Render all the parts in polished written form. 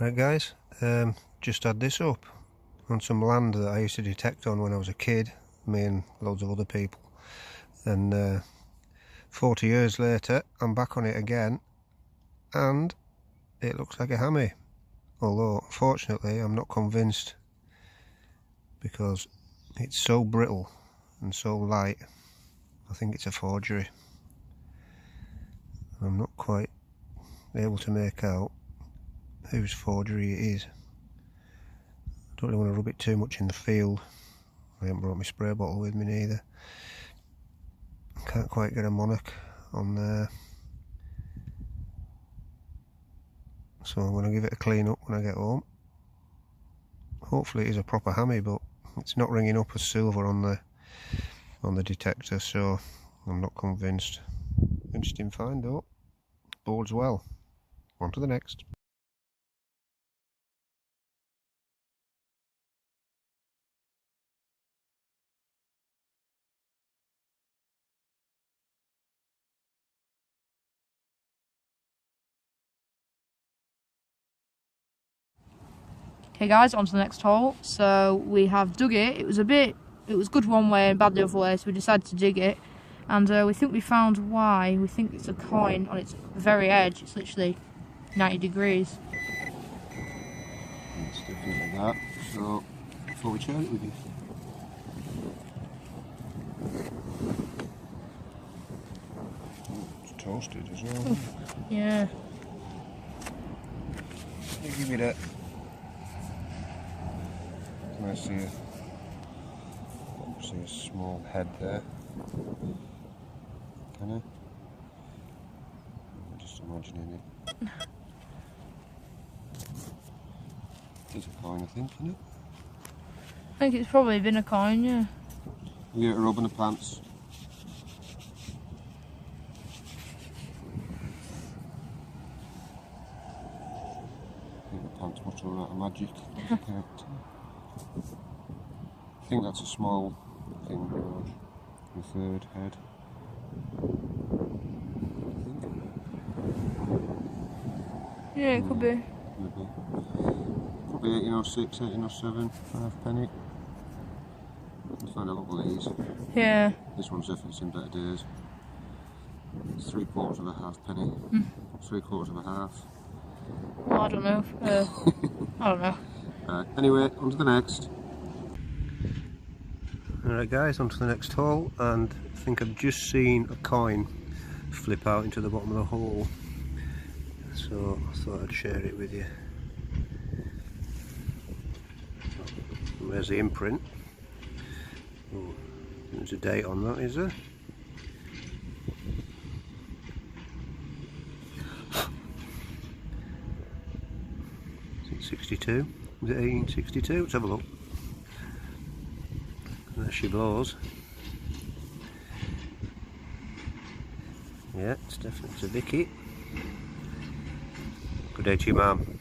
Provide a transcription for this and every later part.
Right guys, just had this up on some land that I used to detect on when I was a kid, me and loads of other people, and 40 years later I'm back on it again and it looks like a hammy, although unfortunately I'm not convinced because it's so brittle and so light. I think it's a forgery. I'm not quite able to make out whose forgery it is. I don't really want to rub it too much in the field. I haven't brought my spray bottle with me neither. Can't quite get a monarch on there, so I'm going to give it a clean up when I get home. Hopefully it is a proper hammy, but it's not ringing up as silver on the detector, so I'm not convinced. Interesting find though. Bodes well. On to the next. Okay guys, on to the next hole. So we have dug it. It was good one way and bad the other way, so we decided to dig it. And we think we found why. We think it's a coin on its very edge. It's literally 90 degrees. It's definitely that. So, before we share it with you. It's toasted as well. Oof. Yeah. I'll give you that. Can I see a small head there? Can I? I'm just imagining it. It's a coin, I think, isn't it? I think it's probably been a coin, yeah. We get a rub in the pants. I think the pants must run out of magic. I think that's a small thing, George. The third head. Yeah, it could be. Maybe. Could be 1806, 1807, halfpenny. Let's find a couple of these. Yeah. This one's definitely seen better days. It's 3/4 of a halfpenny. 3/4 of a half. Well, I don't know. I don't know. Anyway, on to the next. Alright guys, on to the next hole, and I think I've just seen a coin flip out into the bottom of the hole, so I thought I'd share it with you. And there's the imprint. Oh, there's a date on that, is there? Is it 62? Is it 1862? Let's have a look. There she blows. Yeah, it's definitely a Vicky. Good day to you, ma'am.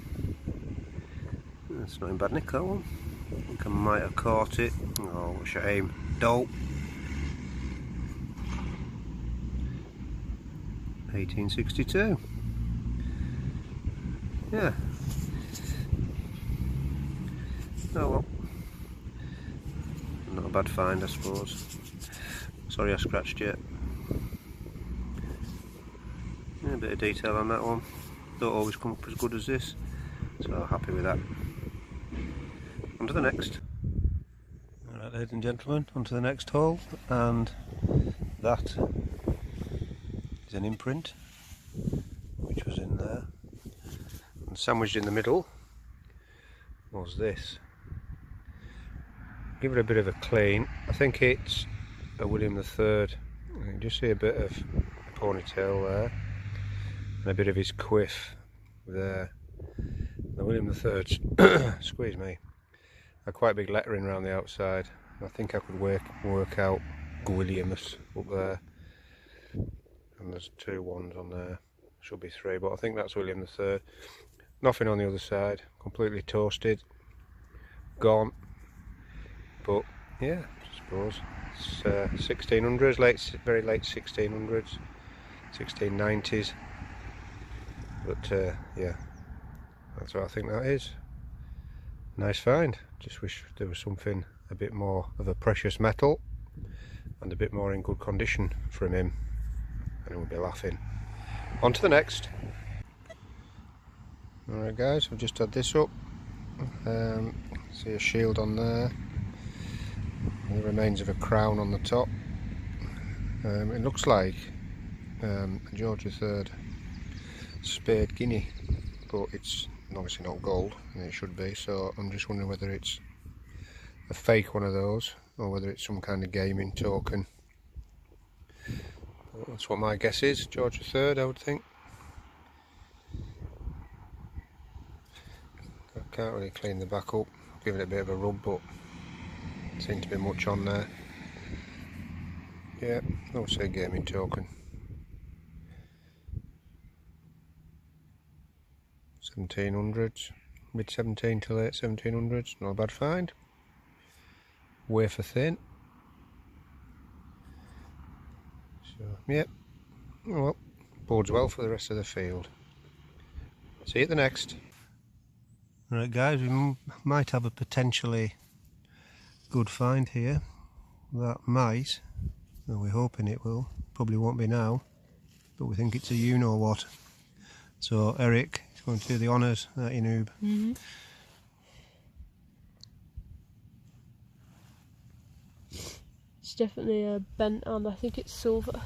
That's not in bad nick, that one. I think I might have caught it. Oh, what a shame. Dope. 1862. Yeah. Oh well. Not a bad find, I suppose. Sorry I scratched it. Yeah, a bit of detail on that one. Don't always come up as good as this, so happy with that. On to the next. Alright ladies and gentlemen, on to the next hole, and that is an imprint which was in there, and sandwiched in the middle was this. Give it a bit of a clean. I think it's a William III. You can just see a bit of ponytail there and a bit of his quiff there. The William III, squeeze me, a quite big lettering around the outside. I think I could work out Williams up there, and there's 2 ones on there, should be 3, but I think that's William III. Nothing on the other side, completely toasted, gone. But yeah, I suppose it's 1600s, very late 1600s, 1690s. But yeah, That's what I think that is. Nice find. Just wish there was something a bit more of a precious metal and a bit more in good condition from him, and he would be laughing. On to the next. Alright guys, I've just had this up. See a shield on there, and the remains of a crown on the top. It looks like a George III spade guinea, but it's obviously not gold, and it should be, so I'm just wondering whether it's a fake one of those or whether it's some kind of gaming token. That's what my guess is. George III, I would think. I can't really clean the back up, give it a bit of a rub, but there seems to be much on there. Yeah, I'll say gaming token. 1700s, mid 17 to late 1700s, not a bad find. Wafer thin. So, yep, well, bodes well for the rest of the field. See you at the next. Right guys, we might have a potentially good find here. That might, well, we're hoping it will, probably won't be now, but we think it's a you-know-what. So Eric is going to do the honours, that you noob. Mm-hmm. It's definitely a bent, and I think it's silver.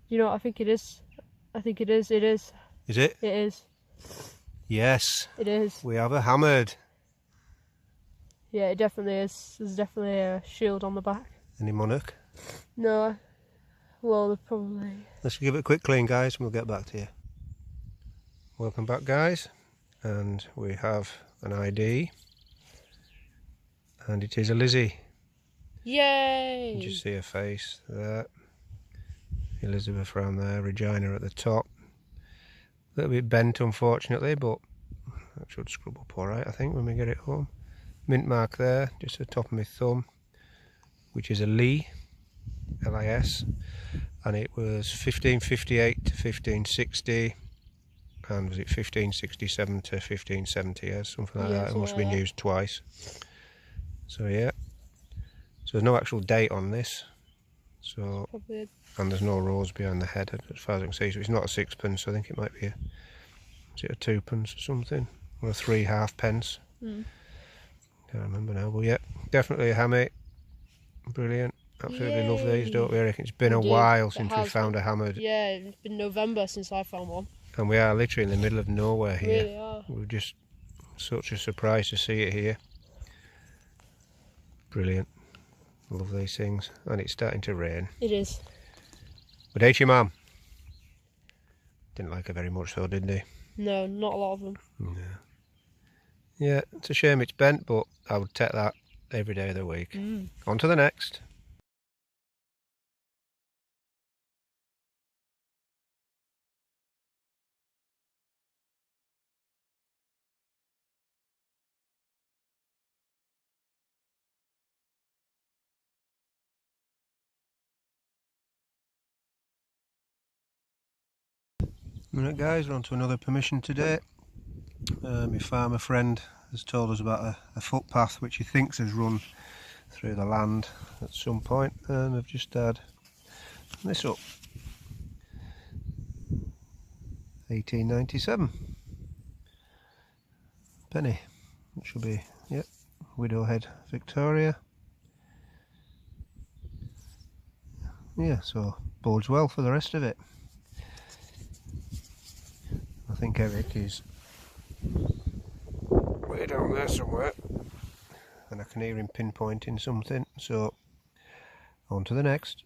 You know what I think it is? I think it is. It is. Is it? It is. Yes. It is. We have a hammered. Yeah, it definitely is. There's definitely a shield on the back. Any monarch? No. Well, they're probably... Let's give it a quick clean guys and we'll get back to you. Welcome back guys, and we have an ID, and it is a Lizzie. Yay! You just see her face there. Elizabeth around there, Regina at the top. A little bit bent unfortunately, but that should scrub up alright I think when we get it home. Mint mark there, just the top of my thumb, which is a Lee, L-I-S, and it was 1558 to 1560, and was it 1567 to 1570, yeah, something like that. It must have been used twice. So yeah, so there's no actual date on this, so, and there's no rose behind the head as far as I can see, so it's not a sixpence. I think it might be a, is it a twopence or something, or a 3 halfpence. Can't remember now, but yeah, definitely a hammer. Brilliant. Absolutely love these, don't we, Eric? It's been a while since we found a hammered. Yeah, it's been November since I found one. And we are literally in the middle of nowhere here. Really are. We're just such a surprise to see it here. Brilliant. Love these things. And it's starting to rain. It is. But ain't your mum? Didn't like her very much though, didn't he? No, not a lot of them. No. Yeah, it's a shame it's bent, but I would take that every day of the week. On to the next. Right guys, we're on to another permission today. My farmer friend has told us about a footpath which he thinks has run through the land at some point, and I've just had this up. 1897. Penny. It should be, yep, Widowhead, Victoria. Yeah, so bodes well for the rest of it. I think Eric is way down there somewhere, and I can hear him pinpointing something, so on to the next.